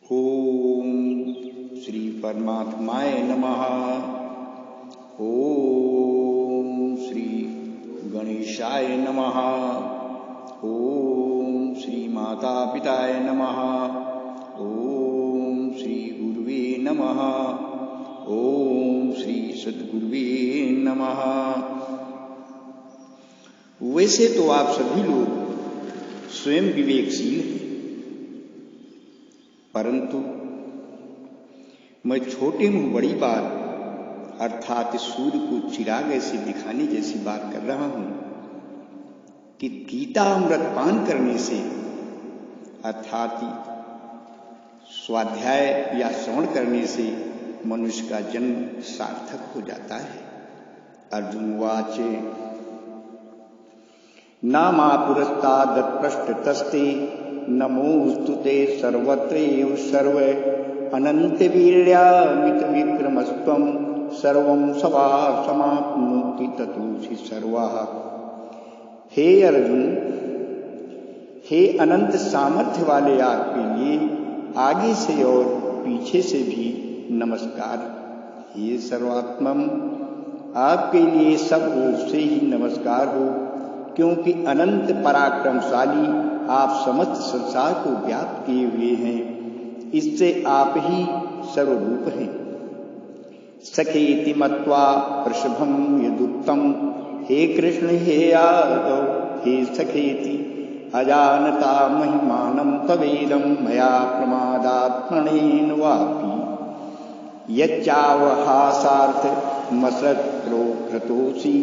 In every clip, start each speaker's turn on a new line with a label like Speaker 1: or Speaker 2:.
Speaker 1: ओम श्री परमात्माय नमः। ओम श्री गणेशाय नमः। ओम श्री माता पिताय नमः। ओम श्री गुरुवे नमः। ओम श्री सद्गुरुवे नमः। वैसे तो आप सभी लोग स्वयं विवेकशील हैं, परंतु मैं छोटे मुंह बड़ी बात अर्थात सूर्य को चिराग ऐसे दिखाने जैसी बात कर रहा हूं कि गीता अमृत पान करने से अर्थात स्वाध्याय या श्रवण करने से मनुष्य का जन्म सार्थक हो जाता है। अर्जुन वाच नामा पुरस्ताद पृष्ठतस्ते नमोस्तुते सर्वत्रैव सर्व अनंत वीर्यामित विक्रमस्त्वं सर्वं सवा समाप्नोति ततोसि सर्वः। हे अर्जुन, हे अनंत सामर्थ्य वाले आपके लिए आगे से और पीछे से भी नमस्कार। हे सर्वात्मम, आपके लिए सब ओर से ही नमस्कार हो, क्योंकि अनंत पराक्रमशाली आप समस्त संसार को व्याप्त किए हुए हैं। इससे आप ही सर्वरूप हैं। सखेति मत्वा वृषभं यदुक्तम, हे कृष्ण हे यादव हे सखेति अजानता महिमानं तवेदं मया प्रमादात् प्रणयेन वापि यच्चावहासार्थ मसत्रो क्रतोषि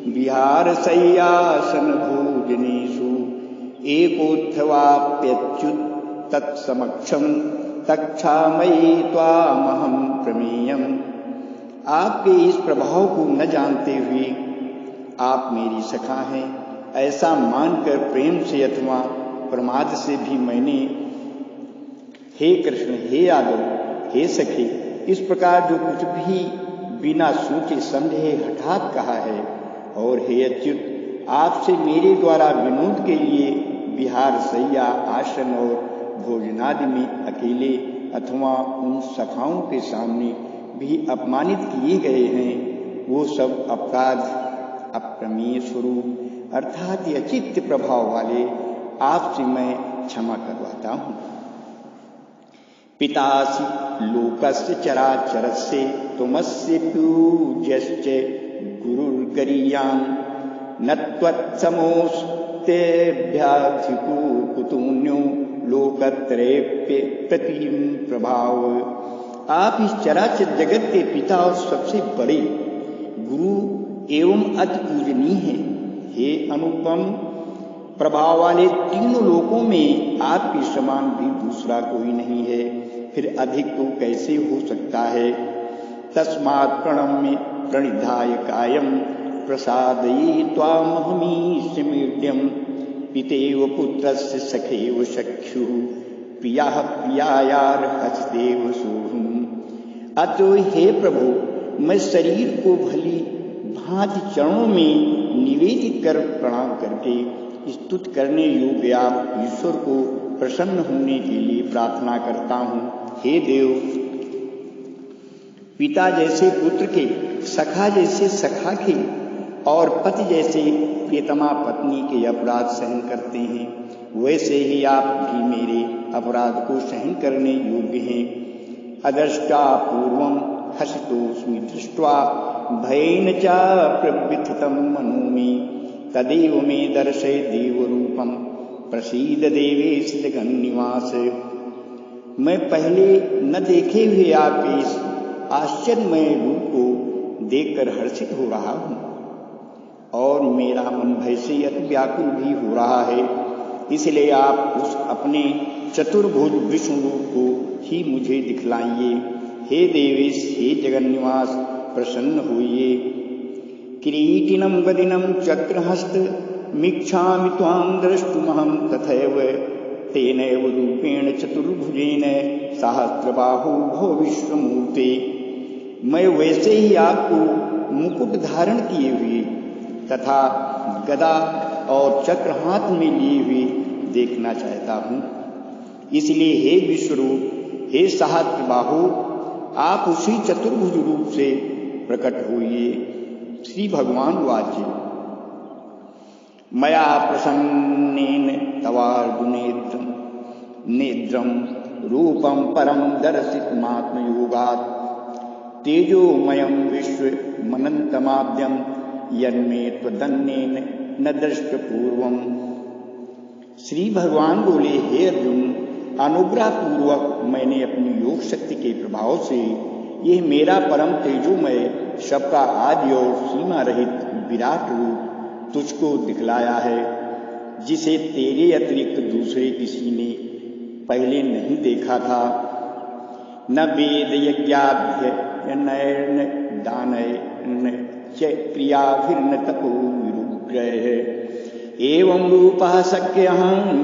Speaker 1: विहारशय्यासन भोजनेषु एकोत्थवाप्यच्युत तत्समक्षम तक्षामये त्वामहं प्रमेयम्। आपके इस प्रभाव को न जानते हुए आप मेरी सखा हैं, ऐसा मानकर प्रेम से अथवा प्रमाद से भी मैंने हे कृष्ण हे यादव हे सखे इस प्रकार जो कुछ भी बिना सोचे समझे हठात कहा है। और हे अच्युत, आपसे मेरे द्वारा विनोद के लिए विहार शैया आसन और भोजनादि में अकेले अथवा उन सखाओं के सामने भी अपमानित किए गए हैं, वो सब अपराध अप्रमेय स्वरूप अर्थात अचित्त प्रभाव वाले आपसे मैं क्षमा करवाता हूँ। पितासि लोकस्य चराचरस्य त्वमस्य पूज्यश्च गुरुर्गरीयान् न त्वत्समोऽस्तेभ्यधिको कुतून्यो लोकत्रयेऽप्य प्रतिम प्रभाव। आप इस चराचर जगत के पिता और सबसे बड़े गुरु एवं अति पूजनीय हैं। हे अनुपम प्रभाव वाले, तीनों लोकों में आपके समान भी दूसरा कोई नहीं है, फिर अधिक तो कैसे हो सकता है। तस्मात् प्रणम्य प्रणिधाय कायं प्रसादये त्वामहमीश मीड्यम्। पितेव पुत्रस्य सखेव सख्युः प्रियः प्रियायार्हस्तेव सोऽहम्। अतः हे प्रभु, मैं शरीर को भली भांति चरणों में निवेदित कर प्रणाम करके स्तुति करने योग्य आप ईश्वर को प्रसन्न होने के लिए प्रार्थना करता हूँ। हे देव, पिता जैसे पुत्र के, सखा जैसे सखा के और पति जैसे प्रियतमा पत्नी के अपराध सहन करते हैं, वैसे ही आप भी मेरे अपराध को सहन करने योग्य हैं। अदृष्टा पूर्वं हसितोऽस्मि दृष्ट्वा भयेन च प्रव्यथितं मनो मे तदेव मे दर्शय देवरूपं प्रसीद देवेश जगन्निवास। मैं पहले न देखे हुए आपके इस आश्चर्यमय रूप को देखकर हर्षित हो रहा हूँ और मेरा मन भय से अति व्याकुल भी हो रहा है। इसलिए आप उस अपने चतुर्भुज विष्णु रूप को ही मुझे दिखलाइए। हे देवेश हे जगन्निवास, प्रसन्न होइए। किरीटिनं गदिनं चक्रहस्त मीक्षामि त्वां द्रष्टुमहं तथैव तेनैव रूपेण चतुर्भुजेन सहस्रबाहु भव विश्वमूर्ते। मैं वैसे ही आपको मुकुट धारण किए हुए तथा गदा और चक्र हाथ में लिए हुए देखना चाहता हूँ। इसलिए हे विश्वरूप, हे सहस्रबाहु, आप उसी चतुर्भुज रूप से प्रकट होइए। श्री भगवान वाच्य मया प्रसन्नेन तवार्जुनेत्रं नेत्रं रूपं परं दर्शितमात्मयोगात् तेजोमयं विश्वमनन्तमाद्यं यन्मे त्वदन्येन न दृष्टपूर्वम्। श्री भगवान बोले, हे अर्जुन, अनुग्रह पूर्वक मैंने अपनी योग शक्ति के प्रभाव से यह मेरा परम तेजोमय सबका आदि और सीमा रहित विराट रूप तुझको दिखलाया है, जिसे तेरे अतिरिक्त दूसरे किसी ने पहले नहीं देखा था। न वेद यज्ञाभ्य न दानय न च क्रियाभिर्न तपो विरुग्रह एवं रूपः शक्यः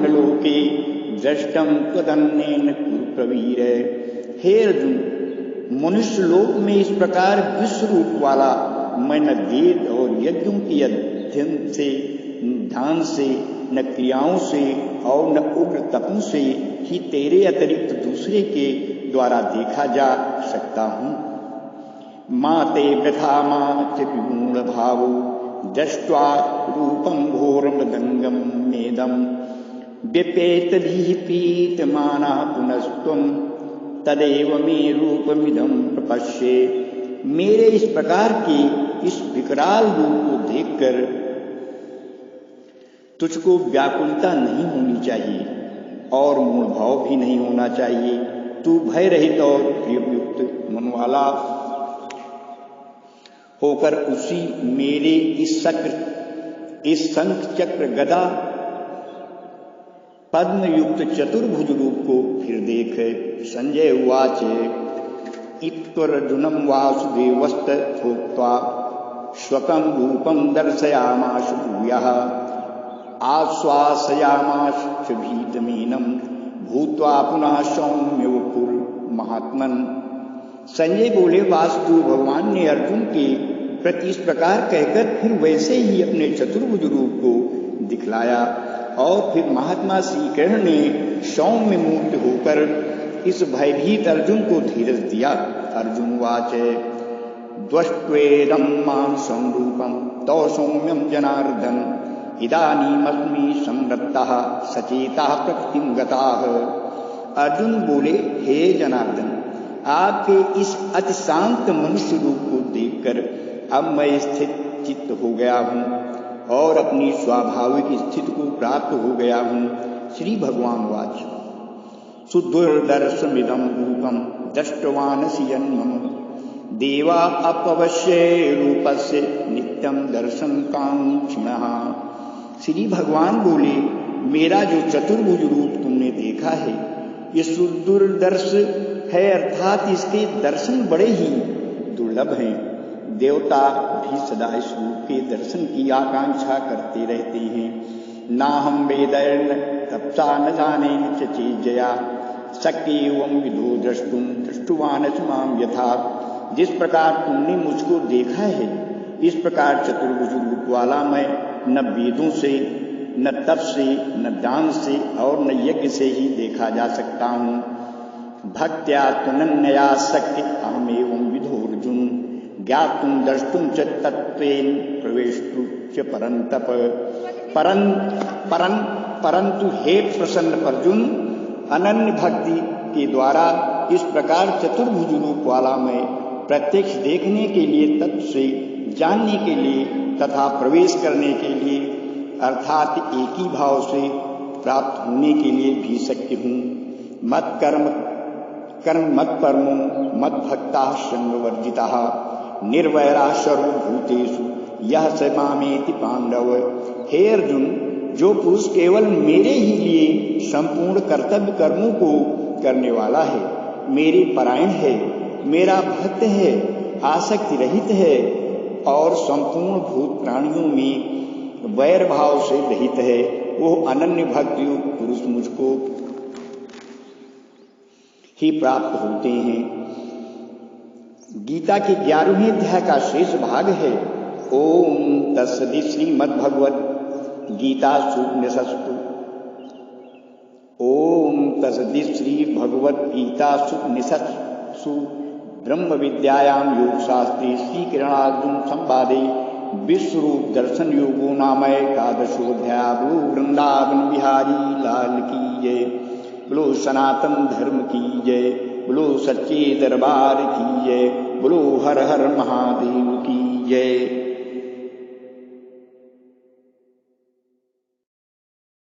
Speaker 1: लोके दृष्टं त्वदन्येन कुरु प्रवीर। हे अर्जुन, मनुष्य लोक में इस प्रकार विश्व रूप वाला मैं न वेद और यज्ञों के अध्ययन से, ध्यान से, न क्रियाओं से और न उग्र तपों से ही तेरे अतिरिक्त दूसरे के द्वारा देखा जा सकता हूँ। माते व्यथा माच विमूढ़ भावो दृष्ट्वा रूपं घोरमृदंगम मेदम व्यपेतभिः पीतमानः पुनस्त्वं तदेव मे रूपमिदं प्रपश्ये। मेरे इस प्रकार के इस विकराल रूप को देखकर तुझको व्याकुलता नहीं होनी चाहिए और मूढ़ भाव भी नहीं होना चाहिए। तू भय रहित और प्रिययुक्त मन वाला होकर उसी मेरे इस शंख चक्र गदा पद्म युक्त चतुर्भुज रूप को फिर देख। संजय उवाच इत्वर्जुनं वासुदेवस्त भूत्वा स्वकं रूपं दर्शयामास भूयः आश्वासयामास भीतमीनं भूत्वा पुनः सौम्य वपुर महात्मन। संजय बोले, वासुदेव भगवान ने अर्जुन के प्रति इस प्रकार कहकर फिर वैसे ही अपने चतुर्भुज रूप को दिखलाया और फिर महात्मा श्री कृष्ण ने सौम्य मूर्ति होकर इस भयभीत अर्जुन को धीरज दिया। अर्जुन वाच द्वष्ट्वेदं मानुषं रूपं तव सौम्यं जनार्दन इदानीमस्मि संवृत्तः सचेतः प्रकृतिं गताः। अर्जुन बोले, हे जनार्दन, आपके इस अति शांत मनुष्य रूप को देखकर अब मैं स्थित चित्त हो गया हूँ और अपनी स्वाभाविक स्थिति को प्राप्त हो गया हूँ। श्री भगवान वाच सुदुर्दर्शमिदं रूपं दृष्टवानसि यन्मम देवा अपवश्य रूपस्य नित्यं दर्शन कांक्षिणः। श्री भगवान बोले, मेरा जो चतुर्भुज रूप तुमने देखा है ये सुदुर्दर्श है, अर्थात इसके दर्शन बड़े ही दुर्लभ हैं। देवता भी सदा इस रूप के दर्शन की आकांक्षा करते रहते हैं। ना हम वेदैन तपसा न जाने च चेजया शक्येवं विधो द्रष्टुम दृष्टुवानच माम यथा। जिस प्रकार तुमने मुझको देखा है इस प्रकार चतुर्भुज रूप वाला मैं न वेदों से, न तप से, न दान से और न यज्ञ से ही देखा जा सकता हूँ। भक्त्या त्वनन्या शक्ति अहमेवं विधोर्जुन ज्ञातुं द्रष्टुं च तत्त्वेन प्रवेष्टुं च परन्तप। परंतु हे प्रसन्न अर्जुन, अनन्य भक्ति के द्वारा इस प्रकार चतुर्भुज रूप वाला मैं प्रत्यक्ष देखने के लिए, तत्व से जानने के लिए तथा प्रवेश करने के लिए अर्थात एक ही भाव से प्राप्त होने के लिए भी शक्य हूँ। मत कर्म मत परमो मत भक्ता संगवर्जिता निर्वैरा सर्वभूतेषु यह स मामेति पांडव। हे अर्जुन, जो पुरुष केवल मेरे ही लिए संपूर्ण कर्तव्य कर्मों को करने वाला है, मेरे परायण है, मेरा भक्त है, आसक्ति रहित है और संपूर्ण भूत प्राणियों में वैर भाव से रहित है, वो अनन्य भक्ति पुरुष मुझको ही प्राप्त होते हैं। गीता के 11वें अध्याय का शेष भाग है। ओम तत्सदि श्रीमद्भगवद गीता उपनिषत्सु। ओम तस्सदिति श्री भगवद गीता सुपनिषत्सु ब्रह्म विद्यायां योग शास्त्रे श्री किरणार्जुन संवादे विश्वरूप दर्शन योगो नाम एकादशोऽध्याय। बोलो वृंदावन बिहारी लाल की जय, बोलो सनातन धर्म की जय, बोलो सच्चे दरबार की जय, बोलो हर हर महादेव की जय।